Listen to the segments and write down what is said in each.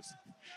goes.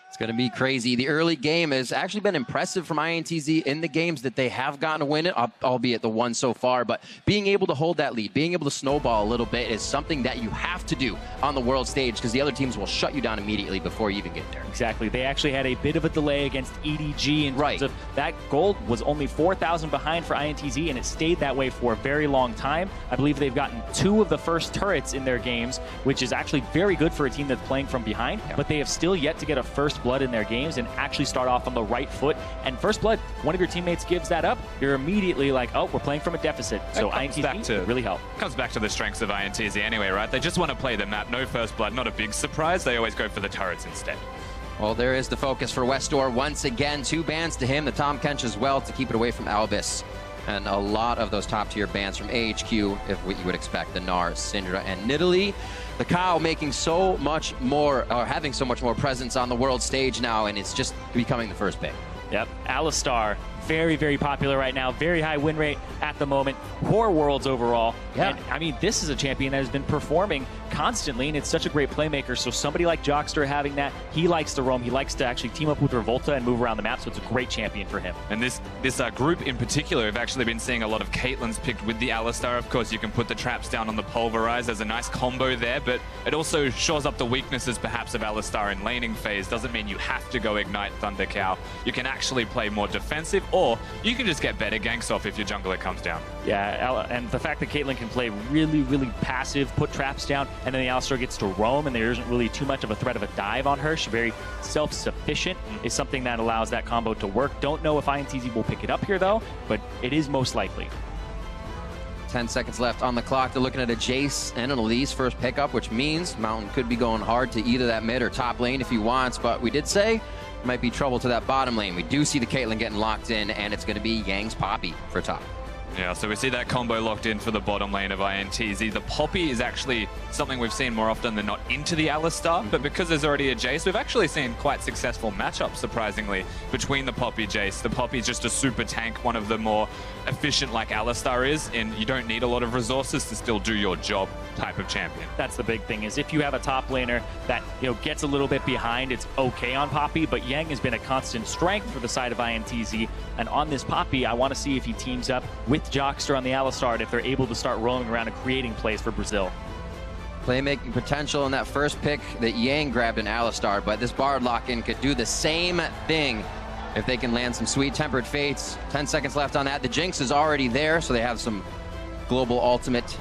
It's going to be crazy. The early game has actually been impressive from INTZ in the games that they have gotten to win it, albeit the one so far. But being able to hold that lead, being able to snowball a little bit is something that you have to do on the world stage because the other teams will shut you down immediately before you even get there. Exactly. They actually had a bit of a delay against EDG in terms of that gold was only 4,000 behind for INTZ, and it stayed that way for a very long time. I believe they've gotten 2 of the first turrets in their games, which is actually very good for a team that's playing from behind, but they have still yet to get a first blood in their games and actually start off on the right foot. And first blood, one of your teammates gives that up, you're immediately like, oh, we're playing from a deficit. So INTZ really help. Comes back to the strengths of INTZ anyway, right? They just want to play the map. No first blood, not a big surprise. They always go for the turrets instead. Well, there is the focus for Westor once again. 2 bans to him, the Tom Kench as well, to keep it away from Albus. And a lot of those top-tier bans from AHQ, if what you would expect, the Nars, Syndra, and Nidalee. The Cow making so much more, or having so much more presence on the world stage now, and it's just becoming the first pick. Yep, Alistar, very, very popular right now. Very high win rate at the moment. Poor Worlds overall. Yeah. And, I mean, this is a champion that has been performing constantly, and it's such a great playmaker. So somebody like Jockster having that, he likes to roam. He likes to actually team up with Revolta and move around the map, so it's a great champion for him. And this group in particular, we've actually been seeing a lot of Caitlyn's picked with the Alistar. Of course, you can put the traps down on the Pulverize. There's a nice combo there, but it also shores up the weaknesses perhaps of Alistar in laning phase. Doesn't mean you have to go Ignite Thunder Cow. You can actually play more defensive, or you can just get better ganks off if your jungler comes down. Yeah, and the fact that Caitlyn can play really, really passive, put traps down, and then the Alistar gets to roam, and there isn't really too much of a threat of a dive on her. She's very self-sufficient, is something that allows that combo to work. Don't know if INTZ will pick it up here, though, but it is most likely. 10 seconds left on the clock. They're looking at a Jace and an Elise first pickup, which means Mountain could be going hard to either that mid or top lane if he wants, but we did say might be trouble to that bottom lane. We do see the Caitlyn getting locked in, and it's going to be Yang's Poppy for top. Yeah, so we see that combo locked in for the bottom lane of INTZ. The Poppy is actually something we've seen more often than not into the Alistar, but because there's already a Jace, we've actually seen quite successful matchups, surprisingly, between the Poppy Jace. The Poppy's just a super tank, one of the more efficient like Alistar is, and you don't need a lot of resources to still do your job type of champion. That's the big thing, is if you have a top laner that gets a little bit behind, it's okay on Poppy, but Yang has been a constant strength for the side of INTZ, and on this Poppy, I want to see if he teams up with Jockster on the Alistar, and if they're able to start roaming around and creating plays for Brazil. Playmaking potential in that first pick that Yang grabbed an Alistar, but this Bard lock-in could do the same thing if they can land some sweet Tempered Fates. 10 seconds left on that. The Jinx is already there, so they have some global ultimate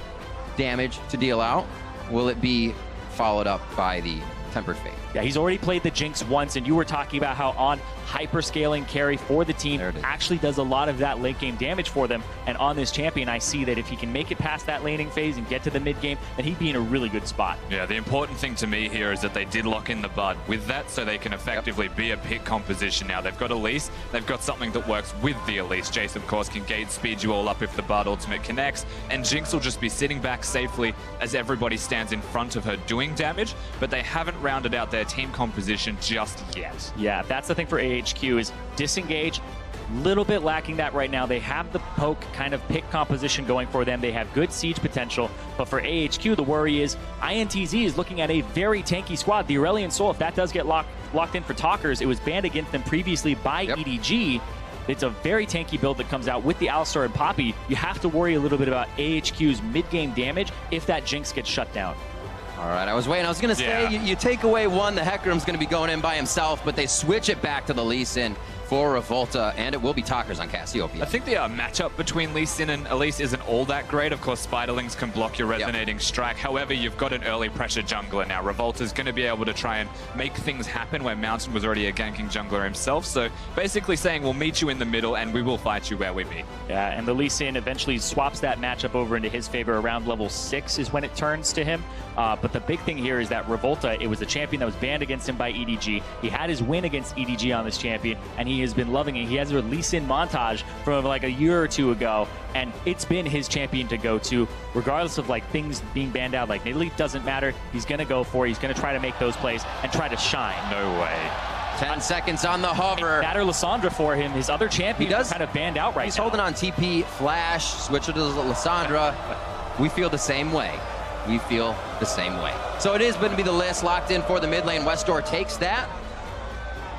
damage to deal out. Will it be followed up by the Tempered Fate? Yeah, he's already played the Jinx once, and you were talking about how on hyperscaling carry for the team actually does a lot of that late game damage for them. And on this champion, I see that if he can make it past that laning phase and get to the mid game, then he'd be in a really good spot. Yeah, the important thing to me here is that they did lock in the Bard with that, so they can effectively be a pick composition now. They've got Elise, they've got something that works with the Elise. Jace, of course, can gate speed you all up if the Bard ultimate connects, and Jinx will just be sitting back safely as everybody stands in front of her doing damage, but they haven't rounded out their team composition just yet. Yeah, that's the thing for AHQ is disengage. Little bit lacking that right now. They have the poke kind of pick composition going for them. They have good siege potential, but for AHQ, the worry is INTZ is looking at a very tanky squad. The Aurelion Soul, if that does get locked in for Talkers, it was banned against them previously by EDG. It's a very tanky build that comes out with the Alistar and Poppy. You have to worry a little bit about AHQ's mid-game damage if that Jinx gets shut down. All right, I was waiting. I was going to say, you take away one, the Hecarim's going to be going in by himself, but they switch it back to the Lee Sin for Revolta, and it will be Talkers on Cassiopeia. I think the matchup between Lee Sin and Elise isn't all that great. Of course, Spiderlings can block your resonating strike. However, you've got an early pressure jungler now. Revolta's going to be able to try and make things happen where Mountain was already a ganking jungler himself. So basically saying, we'll meet you in the middle and we will fight you where we meet. Yeah, and the Lee Sin eventually swaps that matchup over into his favor. Around level 6 is when it turns to him. But the big thing here is that Revolta, it was a champion that was banned against him by EDG. He had his win against EDG on this champion, and he has been loving it. He has a Lee Sin montage from like a year or two ago, and it's been his champion to go to, regardless of like things being banned out. Like Nidalee doesn't matter. He's going to go for it. He's going to try to make those plays and try to shine. No way. 10 seconds on the hover. That or Lissandra for him. His other champion is kind of banned out right now. He's holding on TP, Flash, switch it to Lissandra. We feel the same way. We feel the same way. So it is going to be the list locked in for the mid lane. Westor takes that.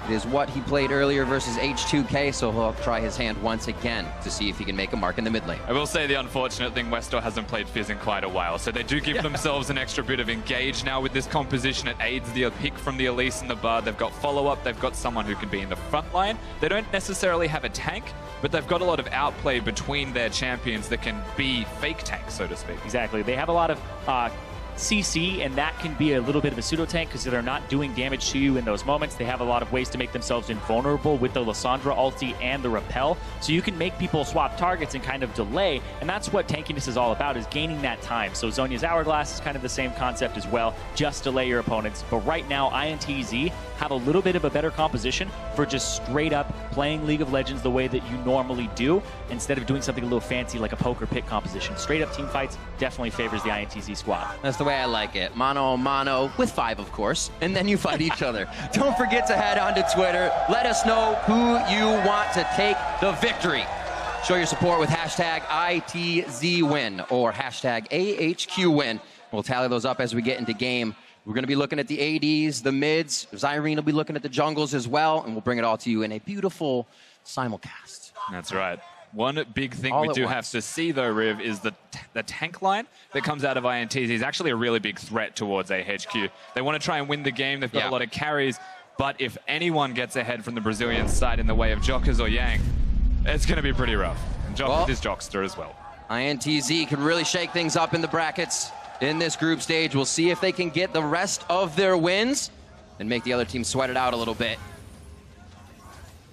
It is what he played earlier versus H2K, so he'll try his hand once again to see if he can make a mark in the mid lane. I will say the unfortunate thing, Westor hasn't played Fizz in quite a while, so they do give themselves an extra bit of engage now with this composition. It aids the pick from the Elise and the Bard. They've got follow-up, they've got someone who can be in the front line. They don't necessarily have a tank, but they've got a lot of outplay between their champions that can be fake tanks, so to speak. Exactly. They have a lot of CC, and that can be a little bit of a pseudo tank because they're not doing damage to you in those moments. They have a lot of ways to make themselves invulnerable with the Lissandra ulti and the repel, so you can make people swap targets and kind of delay, and that's what tankiness is all about, is gaining that time. So Zhonya's Hourglass is kind of the same concept as well, just delay your opponents. But right now, INTZ have a little bit of a better composition for just straight up playing League of Legends the way that you normally do, instead of doing something a little fancy like a poker pick composition. Straight up team fights definitely favors the INTZ squad. That's the way I like it. Mano a mano, with 5 of course, and then you fight each other. Don't forget to head on to Twitter. Let us know who you want to take the victory. Show your support with hashtag ITZWin or hashtag AHQWin. We'll tally those up as we get into game. We're going to be looking at the ADs, the mids. Zyrene will be looking at the jungles as well, and we'll bring it all to you in a beautiful simulcast. That's right. One big thing we do have to see, though, Riv, is the tank line that comes out of INTZ is actually a really big threat towards AHQ. They want to try and win the game. They've got a lot of carries, but if anyone gets ahead from the Brazilian side in the way of Jockers or Yang, it's going to be pretty rough. And Jock is Jockster as well. INTZ can really shake things up in the brackets in this group stage. We'll see if they can get the rest of their wins and make the other team sweat it out a little bit.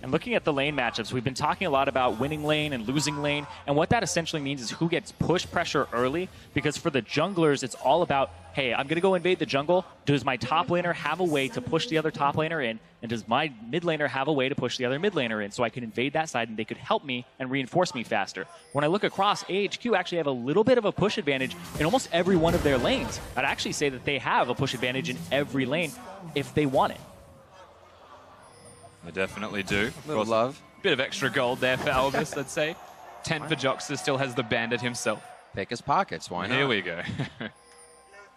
And looking at the lane matchups, we've been talking a lot about winning lane and losing lane, and what that essentially means is who gets push pressure early, because for the junglers, it's all about, hey, I'm going to go invade the jungle. Does my top laner have a way to push the other top laner in, and does my mid laner have a way to push the other mid laner in, so I can invade that side and they could help me and reinforce me faster. When I look across, AHQ actually have a little bit of a push advantage in almost every one of their lanes. I'd actually say that they have a push advantage in every lane if they want it. I definitely do. Little love. Bit of extra gold there for Albus, I'd say. 10 for Jockster, still has the bandit himself. Pick his pockets, why not? Here we go.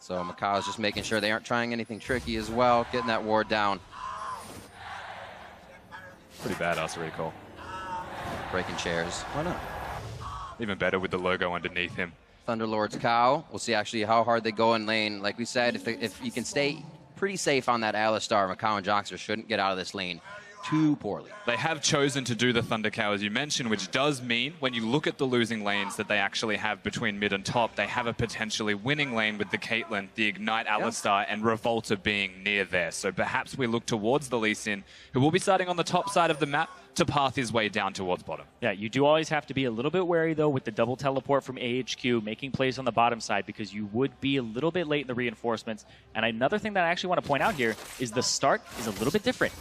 So Macaw's just making sure they aren't trying anything tricky as well, getting that ward down. Pretty badass recall. Breaking chairs. Why not? Even better with the logo underneath him. Thunderlord's cow. We'll see actually how hard they go in lane. Like we said, if you can stay pretty safe on that Alistar, Macaw and Jockster shouldn't get out of this lane too poorly. They have chosen to do the Thunder Cow, as you mentioned, which does mean when you look at the losing lanes that they actually have between mid and top, they have a potentially winning lane with the Caitlyn, the Ignite Alistar, and Revolta being near there. So perhaps we look towards the Lee Sin, who will be starting on the top side of the map to path his way down towards bottom. Yeah, you do always have to be a little bit wary, though, with the double teleport from AHQ, making plays on the bottom side, because you would be a little bit late in the reinforcements. And another thing that I actually want to point out here is the start is a little bit different.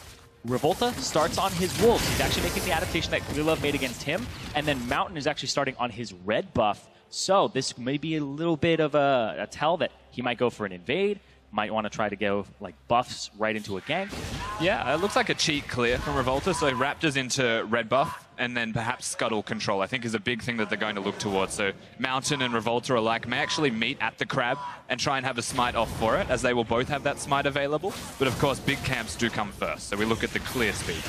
Revolta starts on his wolves. He's actually making the adaptation that Clearlove made against him, and then Mountain is actually starting on his red buff. So this may be a little bit of a tell that he might go for an invade, might want to try to go like buffs right into a gank. Yeah, it looks like a cheat clear from Revolta. So Raptors into red buff, and then perhaps Scuttle control, I think, is a big thing that they're going to look towards. So Mountain and Revolta alike may actually meet at the crab and try and have a smite off for it, as they will both have that smite available. But of course, big camps do come first. So we look at the clear speed.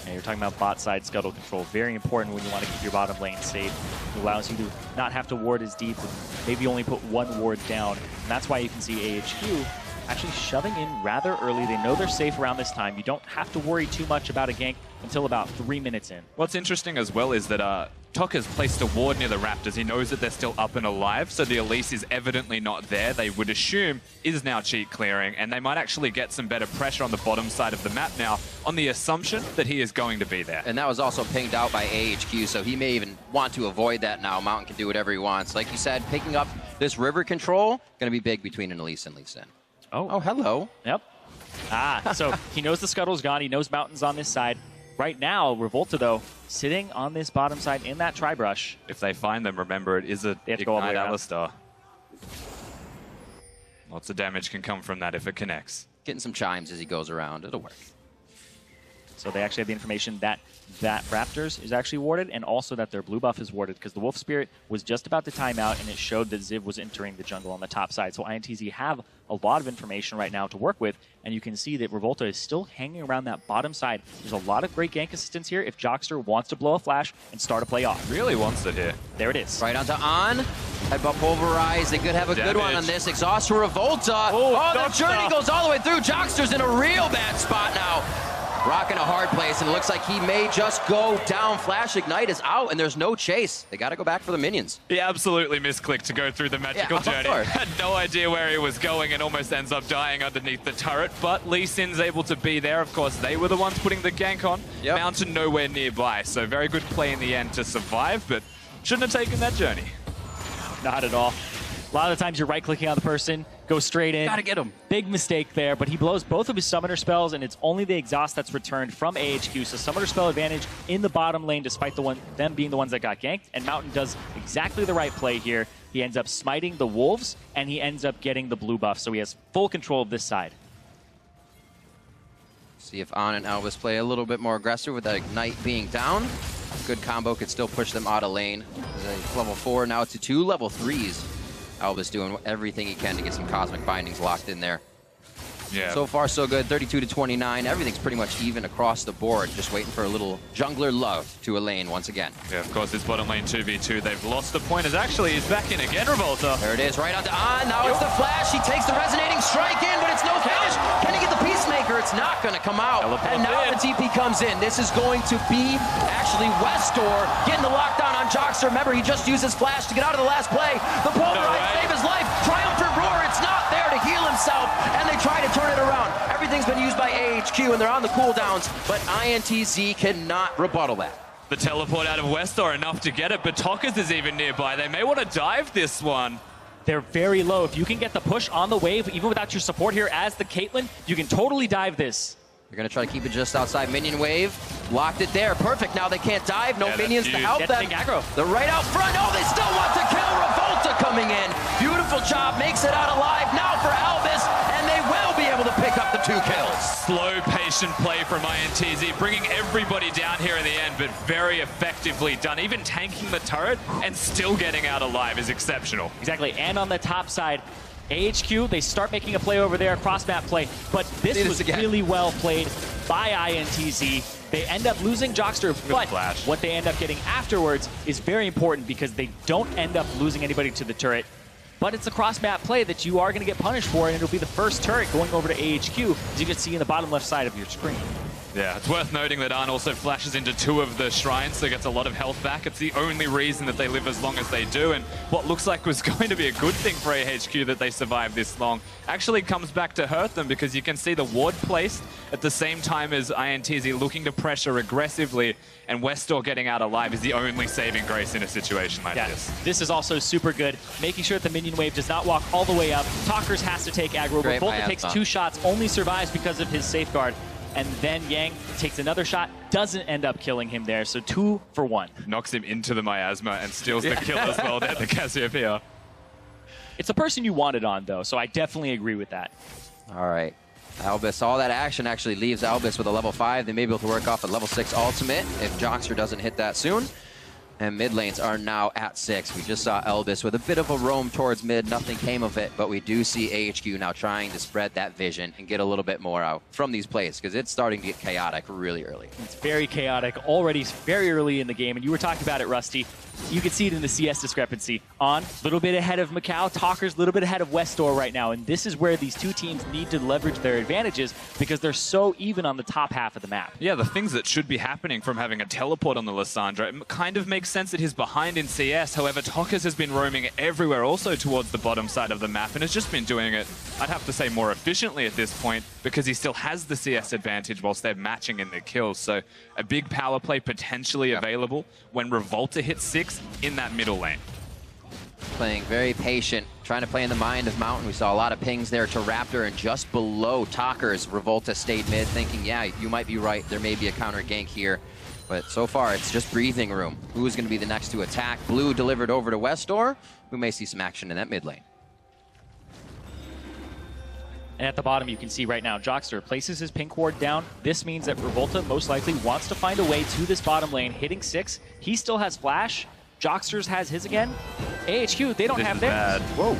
And you're talking about bot side Scuttle control. Very important when you want to keep your bottom lane safe. It allows you to not have to ward as deep, and maybe only put one ward down. And that's why you can see AHQ actually shoving in rather early. They know they're safe around this time. You don't have to worry too much about a gank until about 3 minutes in. What's interesting as well is that Tok has placed a ward near the Raptors. He knows that they're still up and alive, so the Elise is evidently not there. They would assume is now cheat clearing, and they might actually get some better pressure on the bottom side of the map now on the assumption that he is going to be there. And that was also pinged out by AHQ, so he may even want to avoid that now. Mountain can do whatever he wants. Like you said, picking up this river control, going to be big between an Elise and Lee Sin. Oh, hello. Yep. So he knows the Scuttle's gone. He knows Mountain's on this side. Right now, Revolta, though, sitting on this bottom side in that tri-brush. If they find them, remember, it is a Ignite Alistar. Lots of damage can come from that if it connects. Getting some chimes as he goes around. It'll work. So they actually have the information that Raptors is actually warded, and also that their blue buff is warded, because the Wolf Spirit was just about to time out, and it showed that Ziv was entering the jungle on the top side. So INTZ have a lot of information right now to work with, and you can see that Revolta is still hanging around that bottom side. There's a lot of great gank assistance here if Jockster wants to blow a flash and start a play off. Really wants it here. There it is. Right onto On. Headbutt Pulverize. They could have a good one on this. Exhaust for Revolta. Oh, the journey goes all the way through. Jockster's in a real bad spot now. Rocking a hard place, and it looks like he may just go down. Flash Ignite is out, and there's no chase. They got to go back for the minions. He absolutely misclicked to go through the magical journey. Had no idea where he was going and almost ends up dying underneath the turret, but Lee Sin's able to be there. Of course, they were the ones putting the gank on. Mountain nowhere nearby, so very good play in the end to survive, but shouldn't have taken that journey. Not at all. A lot of the times you're right-clicking on the person, go straight in. Gotta get him. Big mistake there, but he blows both of his summoner spells, and it's only the exhaust that's returned from AHQ. So summoner spell advantage in the bottom lane, despite them being the ones that got ganked. And Mountain does exactly the right play here. He ends up smiting the wolves, and he ends up getting the blue buff. So he has full control of this side. See if On and Elvis play a little bit more aggressive with that Ignite being down. Good combo could still push them out of lane. Level 4 now to 2 level 3s. Elvis doing everything he can to get some Cosmic Bindings locked in there. Yeah. So far, so good. 32 to 29. Everything's pretty much even across the board. Just waiting for a little jungler love to a lane once again. Yeah, of course, it's bottom lane 2v2. They've lost the pointers. Actually, he's back in again, Revolta. There it is, right onto On. Now it's the flash. He takes the resonating strike in, but it's no finish. Can he get the Peacemaker? It's not going to come out. And now the TP comes in. This is going to be actually Westor getting the lockdown on Jockster. Remember, he just used his flash to get out of the last play. The Pulverize save his life. Triumphant Roar. It's not there to heal himself, and they try to turn it around. Everything's been used by AHQ, and they're on the cooldowns, but INTZ cannot rebuttal that. The teleport out of Westor enough to get it, but Tockers is even nearby. They may want to dive this one. They're very low. If you can get the push on the wave, even without your support here as the Caitlyn, you can totally dive this. They're going to try to keep it just outside minion wave. Locked it there. Perfect. Now they can't dive. No minions to help them. They're right out front. Oh, they still want to kill. Revolta coming in. Beautiful job. Makes it out alive now for Albus, and they will be able to pick up the 2 kills. Slow, patient play from INTZ, bringing everybody down here in the end, but very effectively done. Even tanking the turret and still getting out alive is exceptional. Exactly. And on the top side, AHQ, they start making a play over there, cross-map play, but this was really well played by INTZ. They end up losing Jockster, but what they end up getting afterwards is very important because they don't end up losing anybody to the turret. But it's a cross-map play that you are going to get punished for, and it'll be the first turret going over to AHQ, as you can see in the bottom left side of your screen. Yeah, it's worth noting that Arn also flashes into 2 of the shrines, so gets a lot of health back. It's the only reason that they live as long as they do, and what looks like was going to be a good thing for AHQ that they survived this long actually comes back to hurt them, because you can see the ward placed at the same time as INTZ looking to pressure aggressively, and Westor getting out alive is the only saving grace in a situation like this. This is also super good, making sure that the minion wave does not walk all the way up. Talkers has to take aggro, but Volta takes 2 shots, only survives because of his safeguard. And then Yang takes another shot, doesn't end up killing him there, so 2 for 1. Knocks him into the miasma and steals the kill as well there, the Cassiopeia. It's a person you wanted on, though, so I definitely agree with that. All right. Albus, all that action actually leaves Albus with a level 5. They may be able to work off a level 6 ultimate if Jockster doesn't hit that soon. And mid lanes are now at 6. We just saw Elvis with a bit of a roam towards mid. Nothing came of it, but we do see AHQ now trying to spread that vision and get a little bit more out from these plays, because it's starting to get chaotic really early. It's very chaotic already, very early in the game, and you were talking about it, Rusty. You can see it in the CS discrepancy. On, a little bit ahead of Macau, Talkers a little bit ahead of Westor right now, and this is where these 2 teams need to leverage their advantages because they're so even on the top half of the map. Yeah, the things that should be happening from having a teleport on the Lissandra, it kind of makes sense that he's behind in CS. However, Talkers has been roaming everywhere also towards the bottom side of the map and has just been doing it, I'd have to say, more efficiently at this point because he still has the CS advantage whilst they're matching in their kills. So a big power play potentially available when Revolta hits 6 in that middle lane. Playing very patient, trying to play in the mind of Mountain. We saw a lot of pings there to Raptor, and just below Talkers, Revolta stayed mid, thinking, yeah, you might be right. There may be a counter gank here. But so far, it's just breathing room. Who is going to be the next to attack? Blue delivered over to Westor. We may see some action in that mid lane. And at the bottom, you can see right now, Jockster places his pink ward down. This means that Revolta most likely wants to find a way to this bottom lane, hitting 6. He still has flash. Jocksters has his again. AHQ, they don't have theirs. Whoa.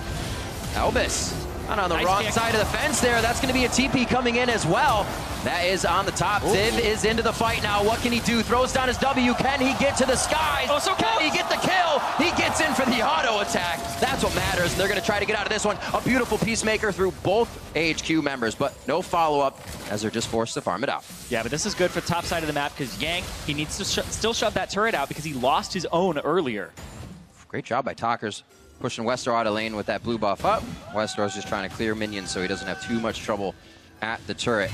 Elvis. And on the Nice wrong kick. side of the fence there. That's going to be a TP coming in as well. That is on the top. Ziv is into the fight now. What can he do? Throws down his W. Can he get to the skies? Oh, so can close. he get the kill? He gets in for the auto attack. That's what matters. And they're going to try to get out of this one. A beautiful Peacemaker through both AHQ members, but no follow-up as they're just forced to farm it out. Yeah, but this is good for the top side of the map because Yang, he needs to still shove that turret out because he lost his own earlier. Great job by Talkers. Pushing Westor out of lane with that blue buff up. Westor's just trying to clear minions so he doesn't have too much trouble at the turret.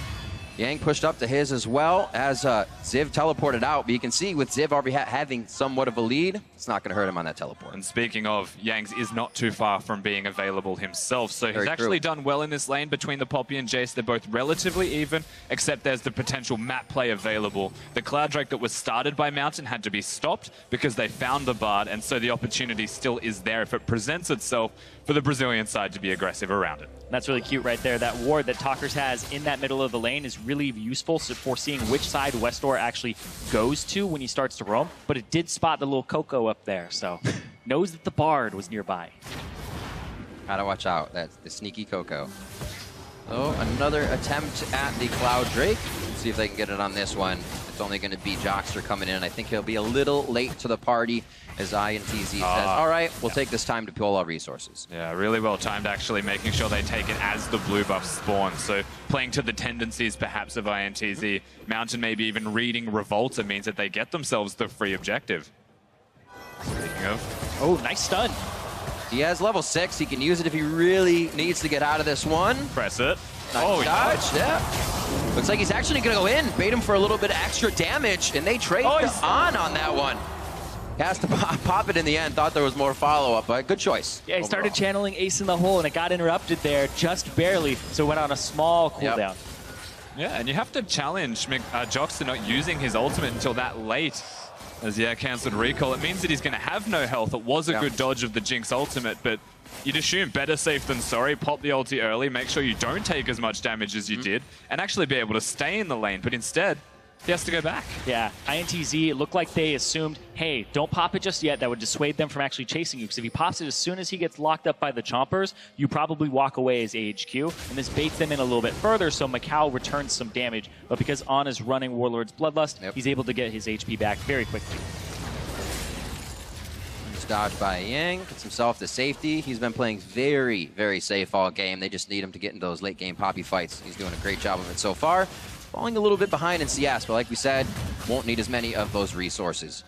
Yang pushed up to his as well as Ziv teleported out. But you can see with Ziv already having somewhat of a lead, it's not going to hurt him on that teleport. And speaking of, Yangs is not too far from being available himself. So Very he's actually true. done well in this lane between the Poppy and Jace. They're both relatively even, except there's the potential map play available. The Cloud Drake that was started by Mountain had to be stopped because they found the Bard, and so the opportunity still is there if it presents itself for the Brazilian side to be aggressive around it. That's really cute right there. That ward that Talkers has in that middle of the lane is really useful for seeing which side Westor actually goes to when he starts to roam. But it did spot the little Coco up there, so knows that the Bard was nearby. Gotta watch out. That's the sneaky Coco. So another attempt at the Cloud Drake. Let's see if they can get it on this one. It's only going to be Jockster coming in. I think he'll be a little late to the party as INTZ says, all right, we'll take this time to pull our resources. Yeah, really well timed, actually, making sure they take it as the blue buff spawns. So playing to the tendencies, perhaps, of INTZ. Mountain maybe even reading Revolta means that they get themselves the free objective. Speaking of... Oh, nice stun. He has level 6. He can use it if he really needs to get out of this one. Press it. Nice dodge, yes. yeah. Looks like he's actually going to go in, bait him for a little bit of extra damage, and they trade on that one. He has to pop it in the end. Thought there was more follow-up, but good choice. Yeah, he started channeling Ace in the hole, and it got interrupted there just barely, so it went on a small cooldown. Yeah, and you have to challenge Jockster not using his ultimate until that late. As cancelled recall. It means that he's going to have no health. It was a good dodge of the Jinx ultimate, but you'd assume better safe than sorry. Pop the ulti early, make sure you don't take as much damage as you did, and actually be able to stay in the lane. But instead, he has to go back. Yeah, INTZ, it looked like they assumed, hey, don't pop it just yet. That would dissuade them from actually chasing you. Because if he pops it as soon as he gets locked up by the Chompers, you probably walk away as AHQ. And this baits them in a little bit further, so Macau returns some damage. But because On is running Warlord's Bloodlust, he's able to get his HP back very quickly. Nice dodge by Yang. Gets himself to safety. He's been playing very, very safe all game. They just need him to get into those late game Poppy fights. He's doing a great job of it so far. Falling a little bit behind in CS, but like we said, won't need as many of those resources.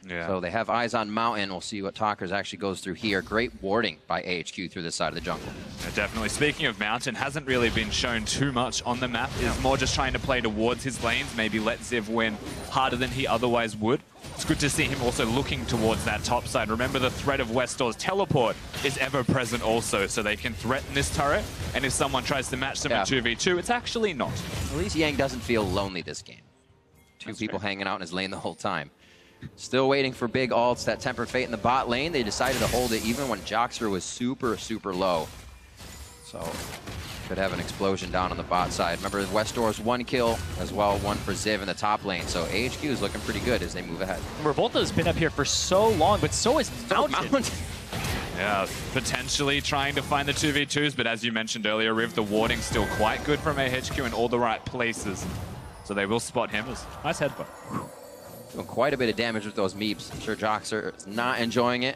Yeah. So they have eyes on Mountain. We'll see what Talkers actually goes through here. Great warding by AHQ through this side of the jungle. Yeah, definitely. Speaking of Mountain, hasn't really been shown too much on the map. Is more just trying to play towards his lanes, maybe let Ziv win harder than he otherwise would. It's good to see him also looking towards that top side. Remember, the threat of Westor's teleport is ever present also, so they can threaten this turret, and if someone tries to match them in 2v2, it's actually not. At least Yang doesn't feel lonely this game. Two people hanging out in his lane the whole time. Still waiting for big ults. That Tempered Fate in the bot lane. They decided to hold it even when Jockster was super, super low. So could have an explosion down on the bot side. Remember, Westor's 1 kill as well, 1 for Ziv in the top lane. So AHQ is looking pretty good as they move ahead. Revolta's been up here for so long, but so is Mountain. Yeah, potentially trying to find the 2v2s, but as you mentioned earlier, Riv, the warding's still quite good from AHQ in all the right places. So they will spot him. Nice headbutt. Doing quite a bit of damage with those meeps. I'm sure Jockster is not enjoying it.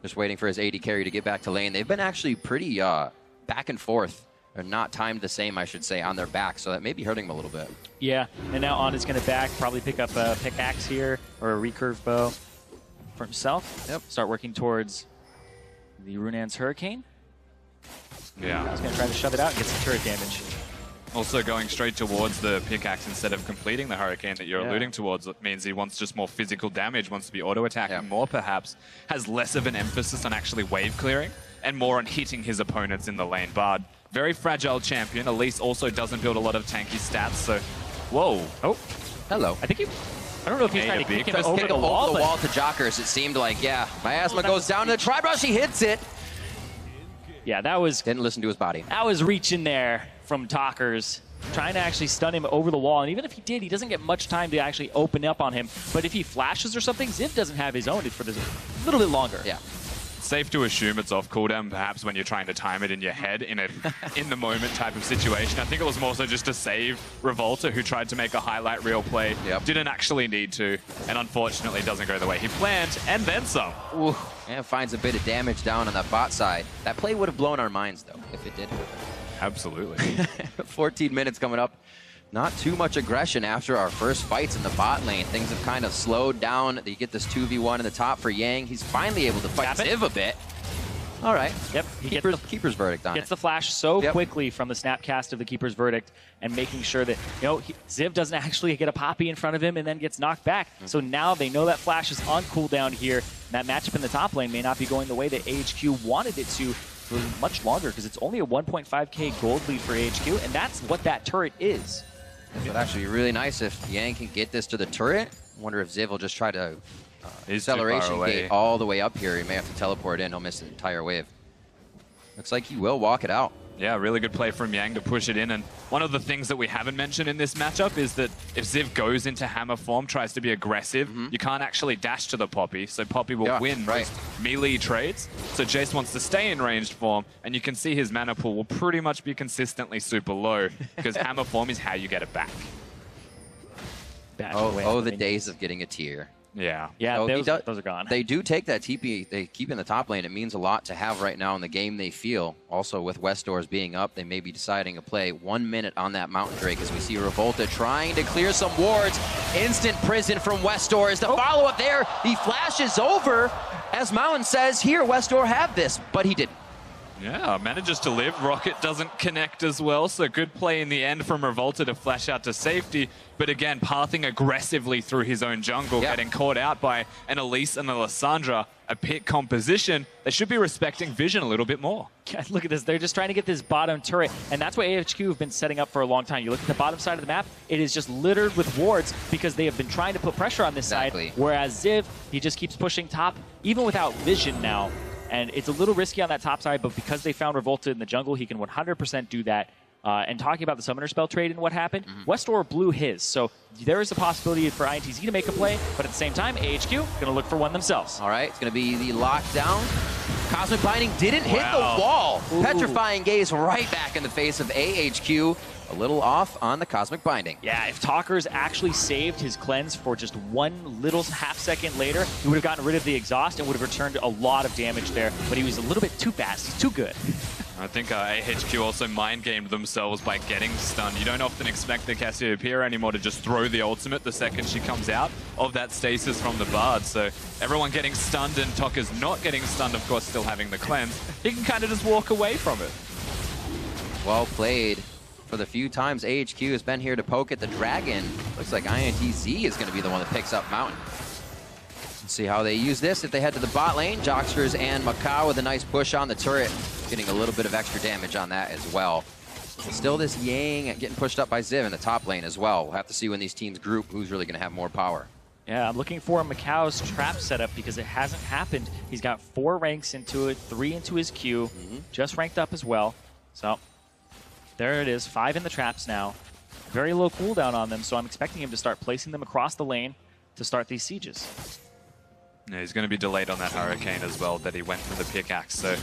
Just waiting for his AD carry to get back to lane. They've been actually pretty back and forth. They're not timed the same, I should say, on their back, so that may be hurting them a little bit. Yeah, and now On is going to back, probably pick up a pickaxe here or a recurve bow for himself. Yep. Start working towards the Runan's Hurricane. Yeah. He's going to try to shove it out and get some turret damage. Also going straight towards the pickaxe instead of completing the Hurricane that you're alluding towards. It means he wants just more physical damage, wants to be auto-attacking more perhaps, has less of an emphasis on actually wave clearing and more on hitting his opponents in the lane. Bard, very fragile champion. Elise also doesn't build a lot of tanky stats, so... Whoa. Oh. Hello. I don't know if he's trying to kick him over the wall, to Jockers. It seemed like, Miasma goes down to the Tri-Brush. He hits it. Yeah, that was... Didn't listen to his body. That was reaching there from Talkers, trying to actually stun him over the wall. And even if he did, he doesn't get much time to actually open up on him. But if he flashes or something, Ziv doesn't have his own for this a little bit longer. Yeah. Safe to assume it's off cooldown, perhaps when you're trying to time it in your head in a in-the-moment type of situation. I think it was more so just to save Revolta, who tried to make a highlight reel play, didn't actually need to, and unfortunately doesn't go the way he planned, and then some. Ooh, and finds a bit of damage down on that bot side. That play would have blown our minds, though, if it did happen. Absolutely. 14 minutes coming up. Not too much aggression after our first fights in the bot lane. Things have kind of slowed down. You get this 2v1 in the top for Yang. He's finally able to fight Ziv a bit. All right. Yep. Keeper's verdict on it. Gets the flash so quickly from the snapcast of the Keeper's verdict and making sure that, Ziv doesn't actually get a poppy in front of him and then gets knocked back. So now they know that flash is on cooldown here. That matchup in the top lane may not be going the way that AHQ wanted it to for much longer, because it's only a 1.5k gold lead for AHQ, and that's what that turret is. It would actually be really nice if Yang can get this to the turret. I wonder if Ziv will just try to acceleration gate all the way up here. He may have to teleport in. He'll miss the entire wave. Looks like he will walk it out. Yeah, really good play from Yang to push it in. And one of the things that we haven't mentioned in this matchup is that if Ziv goes into hammer form, tries to be aggressive, you can't actually dash to the Poppy. So Poppy will win most melee trades. So Jace wants to stay in ranged form, and you can see his mana pool will pretty much be consistently super low, because hammer form is how you get it back. The days of getting a tier. Yeah. Yeah, so those are gone. They do take that TP, they keep in the top lane. It means a lot to have right now in the game, they feel. Also, with West Doors being up, they may be deciding to play 1 minute on that Mountain Drake as we see Revolta trying to clear some wards. Instant prison from West Doors. The follow-up there, he flashes over. As Mountain says, here, West Door have this, but he didn't. Yeah, manages to live. Rocket doesn't connect as well, so good play in the end from Revolta to flash out to safety. But again, pathing aggressively through his own jungle, getting caught out by an Elise and a Lissandra, a pick composition. They should be respecting vision a little bit more. God, look at this. They're just trying to get this bottom turret, and that's what AHQ have been setting up for a long time. You look at the bottom side of the map, it is just littered with wards because they have been trying to put pressure on this side, whereas Ziv, he just keeps pushing top, even without vision now. And it's a little risky on that top side, but because they found Revolta in the jungle, he can 100% do that. And talking about the Summoner Spell trade and what happened, Westdoor blew his. So there is a possibility for INTZ to make a play, but at the same time, AHQ going to look for one themselves. All right, it's going to be the lockdown. Cosmic Binding didn't hit the wall. Petrifying Gaze right back in the face of AHQ. A little off on the Cosmic Binding. Yeah, if Talkers actually saved his cleanse for just 1 little half-second later, he would have gotten rid of the exhaust and would have returned a lot of damage there, but he was a little bit too fast. He's too good. I think AHQ also mind-gamed themselves by getting stunned. You don't often expect the Cassiopeia anymore to just throw the ultimate the second she comes out of that stasis from the Bard. So everyone getting stunned and Talkers not getting stunned, of course, still having the cleanse. He can kind of just walk away from it. Well played. For the few times AHQ has been here to poke at the Dragon, looks like INTZ is going to be the one that picks up Mountain. Let's see how they use this if they head to the bot lane. Jocksters and Macau with a nice push on the turret, getting a little bit of extra damage on that as well. Still this Yang getting pushed up by Ziv in the top lane as well. We'll have to see when these teams group who's really going to have more power. Yeah, I'm looking for Macau's trap setup because it hasn't happened. He's got 4 ranks into it, 3 into his queue, just ranked up as well. So there it is, 5 in the traps now. Very low cooldown on them, so I'm expecting him to start placing them across the lane to start these sieges. Yeah, he's going to be delayed on that Hurricane as well, that he went for the pickaxe. So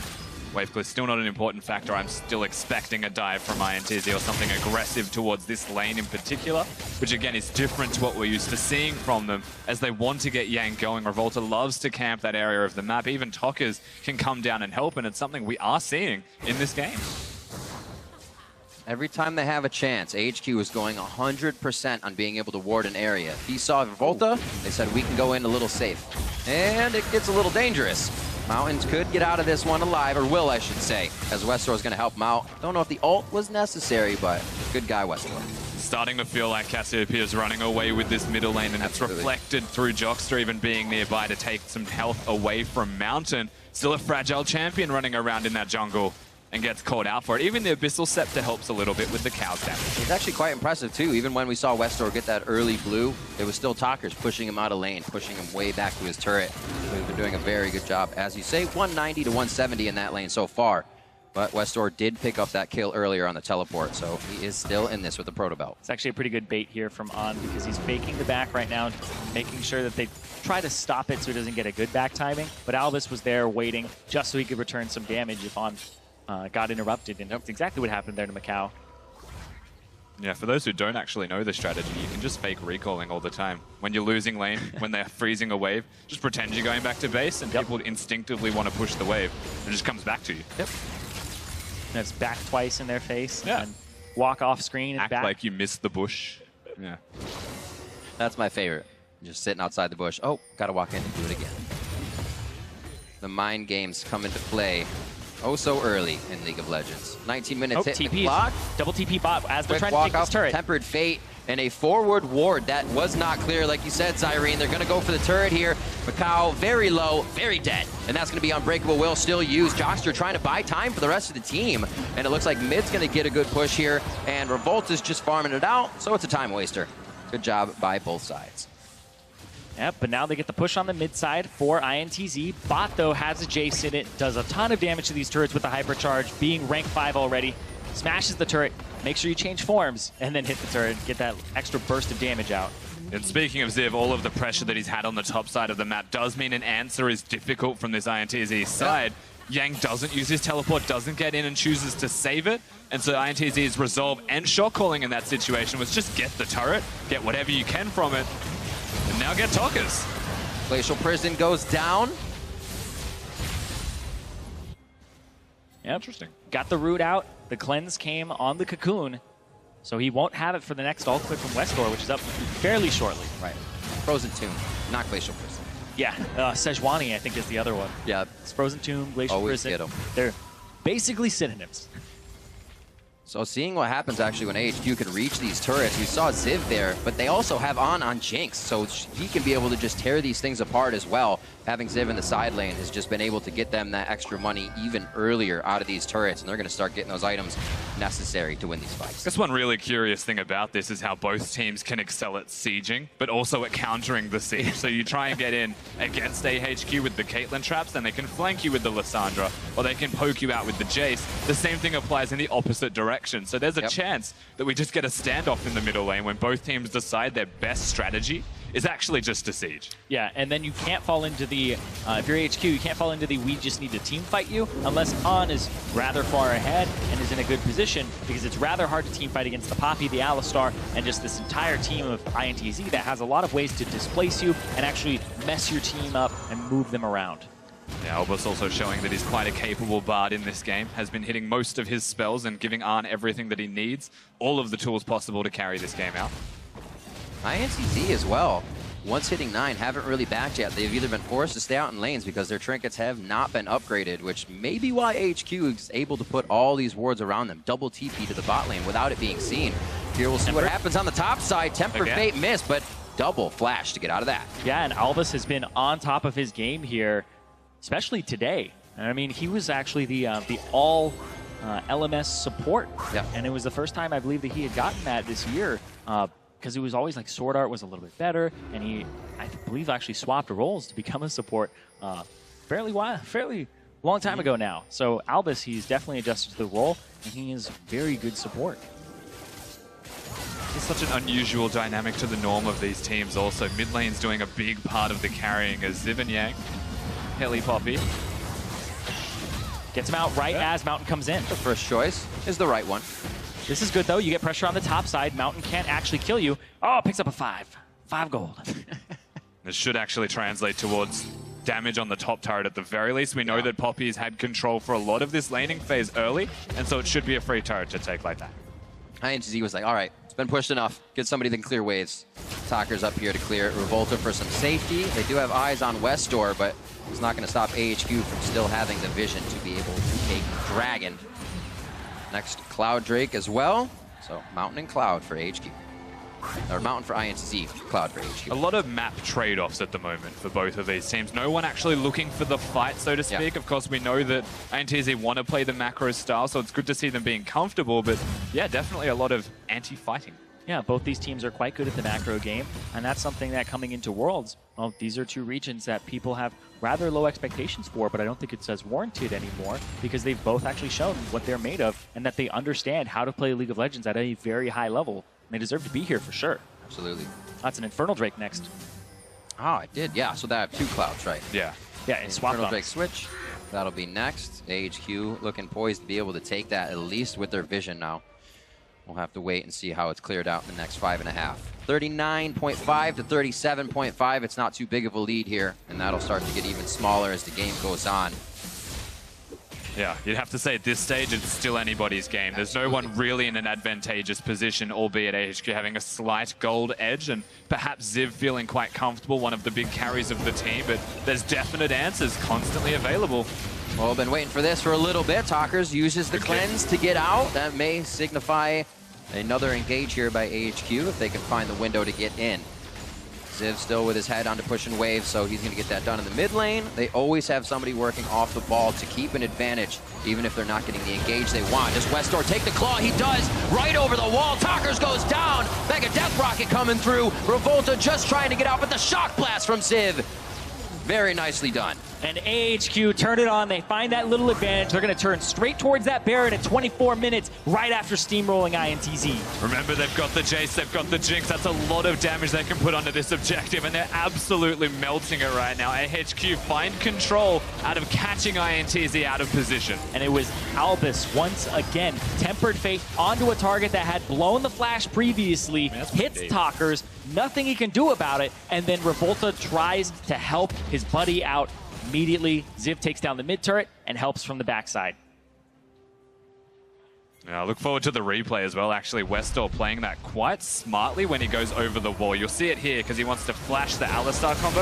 Wavecliff's still not an important factor. I'm still expecting a dive from INTZ or something aggressive towards this lane in particular, which again is different to what we're used to seeing from them as they want to get Yang going. Revolta loves to camp that area of the map. Even Talkers can come down and help, and it's something we are seeing in this game. Every time they have a chance, AHQ is going 100% on being able to ward an area. If he saw Revolta, they said we can go in a little safe. And it gets a little dangerous. Mountains could get out of this one alive, or will I should say, as Westdoor is going to help him out. Don't know if the ult was necessary, but good guy Westdoor. Starting to feel like Cassiopeia is running away with this middle lane, and it's reflected through Jockster even being nearby to take some health away from Mountain. Still a fragile champion running around in that jungle, and gets caught out for it. Even the Abyssal Scepter helps a little bit with the cow's damage. It's actually quite impressive too. Even when we saw Westdoor get that early blue, it was still Talkers pushing him out of lane, pushing him way back to his turret. We've been doing a very good job. As you say, 190 to 170 in that lane so far. But Westor did pick up that kill earlier on the teleport, so he is still in this with the Proto Belt. It's actually a pretty good bait here from On because he's faking the back right now, making sure that they try to stop it so he doesn't get a good back timing. But Albus was there waiting just so he could return some damage if On got interrupted, and that's exactly what happened there to Macau. Yeah, for those who don't actually know the strategy, you can just fake recalling all the time. When you're losing lane, when they're freezing a wave, just pretend you're going back to base, and people instinctively want to push the wave. It just comes back to you. Yep. And it's back twice in their face. Yeah. And walk off screen and Act back. like you missed the bush. Yeah. That's my favorite. Just sitting outside the bush. Oh, gotta walk in and do it again. The mind games come into play oh so early in League of Legends. 19 minutes hit the TP. clock. Double TP bot as they're Quick trying to walk take this off turret. Tempered Fate and a forward ward that was not clear. Like you said, Zyrene, they're going to go for the turret here. Macau very low, very dead. And that's going to be Unbreakable Will still used. Jockster trying to buy time for the rest of the team. And it looks like mid's going to get a good push here. And Revolt is just farming it out, so it's a time waster. Good job by both sides. Yep, but now they get the push on the mid side for INTZ. Bot, though, has a Jace in it, does a ton of damage to these turrets with the Hypercharge, being rank 5 already. Smashes the turret, make sure you change forms, and then hit the turret, get that extra burst of damage out. And speaking of Ziv, all of the pressure that he's had on the top side of the map does mean an answer is difficult from this INTZ side. Yang doesn't use his teleport, doesn't get in and chooses to save it. And so INTZ's resolve and shot calling in that situation was just get the turret, get whatever you can from it, and now get Tockers. Glacial Prison goes down. Yep. Interesting. Got the root out. The cleanse came on the Cocoon, so he won't have it for the next ult clip from Westor, which is up fairly shortly. Right. Frozen Tomb, not Glacial Prison. Yeah, Sejuani, I think, is the other one. Yeah. It's Frozen Tomb, Glacial Always Prison. get 'em. They're basically synonyms. So seeing what happens actually when AHQ can reach these turrets, we saw Ziv there, but they also have on Jinx, so he can be able to just tear these things apart as well. Having Ziv in the side lane has just been able to get them that extra money even earlier out of these turrets, and they're going to start getting those items necessary to win these fights. Guess one really curious thing about this is how both teams can excel at sieging, but also at countering the siege. So you try and get in against AHQ with the Caitlyn traps, then they can flank you with the Lissandra, or they can poke you out with the Jace. The same thing applies in the opposite direction. So there's a chance that we just get a standoff in the middle lane when both teams decide their best strategy is actually just to siege. Yeah, and then you can't fall into the, if you're HQ, you can't fall into the we just need to team fight you unless On is rather far ahead and is in a good position, because it's rather hard to team fight against the Poppy, the Alistar, and just this entire team of INTZ that has a lot of ways to displace you and actually mess your team up and move them around. Yeah, Albus also showing that he's quite a capable bard in this game, has been hitting most of his spells and giving Arn everything that he needs, all of the tools possible to carry this game out. INTZ as well, once hitting 9, haven't really backed yet. They've either been forced to stay out in lanes because their trinkets have not been upgraded, which may be why HQ is able to put all these wards around them. Double TP to the bot lane without it being seen. Here we'll see what happens on the top side. Tempered Fate missed, but double flash to get out of that. Yeah, and Albus has been on top of his game here, especially today. I mean, he was actually the all LMS support. Yeah. And it was the first time I believe that he had gotten that this year, because it was always like Sword Art was a little bit better, and he, I believe, actually swapped roles to become a support fairly long time ago now. So Albus, he's definitely adjusted to the role, and he is very good support. It's such an unusual dynamic to the norm of these teams also. Mid lane's doing a big part of the carrying as Ziv and Yang, Heli Poppy. Gets him out right as Mountain comes in. The first choice is the right one. This is good, though. You get pressure on the top side. Mountain can't actually kill you. Oh, picks up a 5. 5 gold. This should actually translate towards damage on the top turret at the very least. We know that Poppy's had control for a lot of this laning phase early, and so it should be a free turret to take like that. INTZ was like, all right, it's been pushed enough. Get somebody that can clear waves. Talker's up here to clear it. Revolta for some safety. They do have eyes on Westor, but it's not going to stop AHQ from still having the vision to be able to take Dragon. Next, Cloud Drake as well. So Mountain and Cloud for HQ. Or Mountain for INTZ, Cloud for HQ. A lot of map trade-offs at the moment for both of these teams. No one actually looking for the fight, so to speak. Of course, we know that INTZ want to play the macro style, so it's good to see them being comfortable, but yeah, definitely a lot of anti-fighting. Yeah, both these teams are quite good at the macro game, and that's something that coming into Worlds, well, these are two regions that people have rather low expectations for, but I don't think it's as warranted anymore because they've both actually shown what they're made of and that they understand how to play League of Legends at a very high level. And they deserve to be here for sure. Absolutely. That's an Infernal Drake next. Oh, I did. Yeah, so that 2 clouds, right? Yeah. Yeah, and swap Infernal them. Drake switch. That'll be next. AHQ looking poised to be able to take that at least with their vision now. We'll have to wait and see how it's cleared out in the next 5.5. 39.5 to 37.5. It's not too big of a lead here, and that'll start to get even smaller as the game goes on. Yeah, you'd have to say at this stage it's still anybody's game. There's no one really in an advantageous position, albeit AHQ having a slight gold edge and perhaps Ziv feeling quite comfortable, one of the big carries of the team, but there's definite answers constantly available. Well, been waiting for this for a little bit. Talkers uses the cleanse to get out. That may signify another engage here by AHQ if they can find the window to get in. Ziv still with his head onto pushing waves, so he's going to get that done in the mid lane. They always have somebody working off the ball to keep an advantage, even if they're not getting the engage they want. Does Westor take the claw? He does! Right over the wall. Talkers goes down. Mega Death Rocket coming through. Revolta just trying to get out, but the shock blast from Ziv. Very nicely done. And AHQ turn it on. They find that little advantage. They're going to turn straight towards that Baron at 24 minutes right after steamrolling INTZ. Remember, they've got the Jace, they've got the Jinx. That's a lot of damage they can put onto this objective, and they're absolutely melting it right now. AHQ find control out of catching INTZ out of position. And it was Albus once again. Tempered Fate onto a target that had blown the flash previously. Hits Talkers. Nothing he can do about it. And then Revolta tries to help his buddy out. Immediately, Ziv takes down the mid turret and helps from the backside. Yeah, I look forward to the replay as well. Actually, Westor playing that quite smartly when he goes over the wall. You'll see it here because he wants to flash the Alistar combo.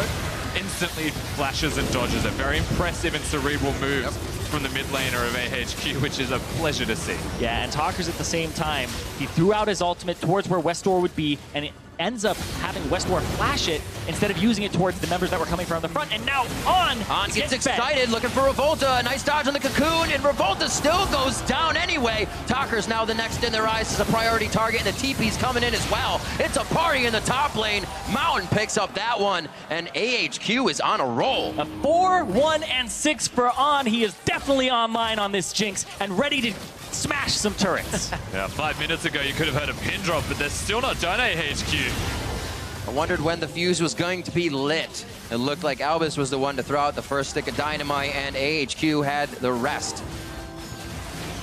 Instantly flashes and dodges it. Very impressive and cerebral moves from the mid laner of AHQ, which is a pleasure to see. Yeah, and Talkers at the same time, he threw out his ultimate towards where Westor would be, and it ends up having Westor flash it instead of using it towards the members that were coming from the front. And now On gets excited, looking for Revolta. A nice dodge on the cocoon, and Revolta still goes down anyway. Talker's now the next in their eyes as a priority target, and the TP's coming in as well. It's a party in the top lane. Mountain picks up that one, and AHQ is on a roll. A 4-1-6 for On. He is definitely online on this Jinx and ready to smash some turrets. Yeah, 5 minutes ago you could have heard a pin drop, but they're still not done, AHQ. I wondered when the fuse was going to be lit. It looked like Albus was the one to throw out the first stick of dynamite, and AHQ had the rest.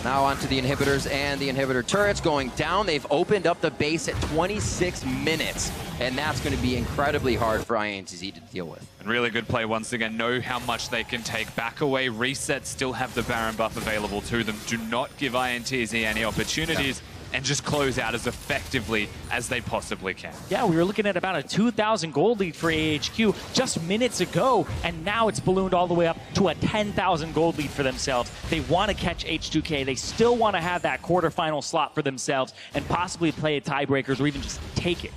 Now onto the inhibitors and the inhibitor turrets going down. They've opened up the base at 26 minutes, and that's going to be incredibly hard for INTZ to deal with. And really good play once again. Know how much they can take. Back away, reset, still have the Baron buff available to them. Do not give INTZ any opportunities. And just close out as effectively as they possibly can. Yeah, we were looking at about a 2,000 gold lead for AHQ just minutes ago, and now it's ballooned all the way up to a 10,000 gold lead for themselves. They want to catch H2K. They still want to have that quarterfinal slot for themselves and possibly play a tiebreakers or even just take it.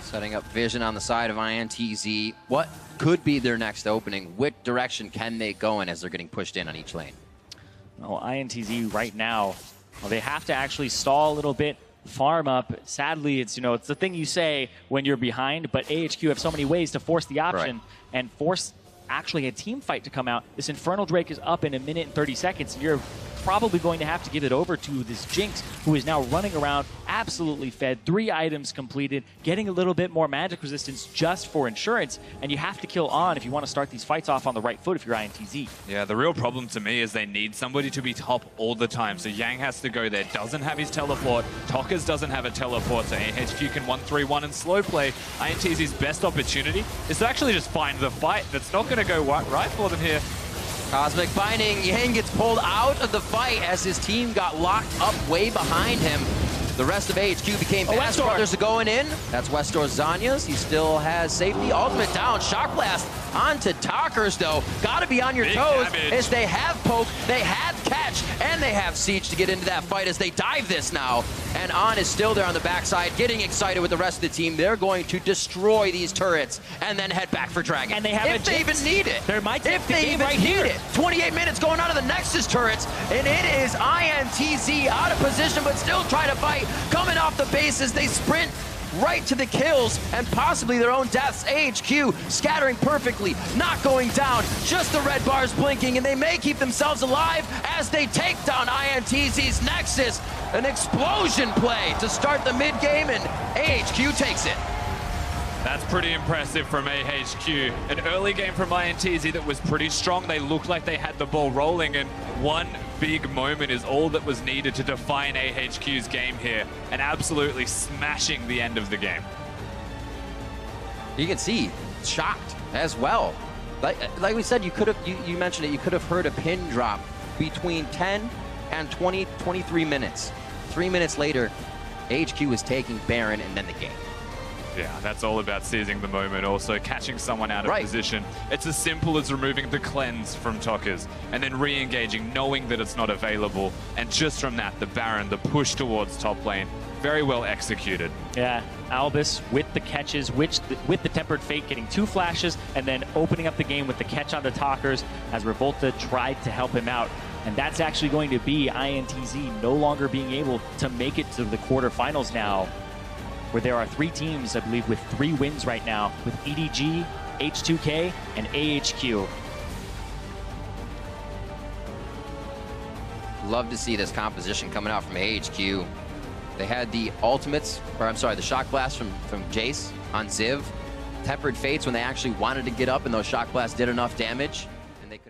Setting up vision on the side of INTZ. What could be their next opening? Which direction can they go in as they're getting pushed in on each lane? Well, INTZ right now, well, they have to actually stall a little bit, farm up. Sadly, it's it's the thing you say when you're behind, but AHQ have so many ways to force the option and force actually a team fight to come out. This Infernal Drake is up in 1 minute and 30 seconds. You're probably going to have to give it over to this Jinx, who is now running around, absolutely fed, 3 items completed, getting a little bit more magic resistance just for insurance, and you have to kill On if you want to start these fights off on the right foot if you're INTZ. Yeah, the real problem to me is they need somebody to be top all the time. So Yang has to go there, doesn't have his teleport. Talkers doesn't have a teleport, so AHQ can 1-3-1 and slow play. INTZ's best opportunity is to actually just find the fight. That's not going to go right for them here. Cosmic Binding, Yang gets pulled out of the fight as his team got locked up way behind him. The rest of AHQ became fast. Brothers are going in. That's Westor's Zanya's. He still has safety. Ultimate down. Shock Blast onto Talkers, though. Got to be on your toes as they have poke, they have catch, and they have Siege to get into that fight as they dive this now. And On is still there on the backside, getting excited with the rest of the team. They're going to destroy these turrets and then head back for Dragon. And they have if they even need it. There might if they even right need here. it. 28 minutes going on to the Nexus turrets, and it is INTZ out of position, but still trying to fight. Coming off the bases, they sprint right to the kills and possibly their own deaths. AHQ scattering perfectly, not going down, just the red bars blinking, and they may keep themselves alive as they take down INTZ's Nexus. An explosion play to start the mid game, and AHQ takes it. That's pretty impressive from AHQ. An early game from INTZ that was pretty strong. They looked like they had the ball rolling, and one big moment is all that was needed to define AHQ's game here, and absolutely smashing the end of the game. You can see, shocked as well. Like we said, you mentioned it, you could have heard a pin drop between 10 and 23 minutes. 3 minutes later, AHQ was taking Baron and then the game. Yeah, that's all about seizing the moment, also catching someone out of position. It's as simple as removing the cleanse from Tokkers and then re-engaging, knowing that it's not available. And just from that, the Baron, the push towards top lane, very well executed. Yeah, Albus with the catches, with the Tempered Fate getting 2 flashes, and then opening up the game with the catch on the Talkers as Revolta tried to help him out. And that's actually going to be INTZ no longer being able to make it to the quarterfinals now, where there are 3 teams, I believe, with 3 wins right now, with EDG, H2K, and AHQ. Love to see this composition coming out from AHQ. They had the ultimates, or I'm sorry, the shock blast from Jace on Ziv. Tempered Fates when they actually wanted to get up, and those shock blasts did enough damage.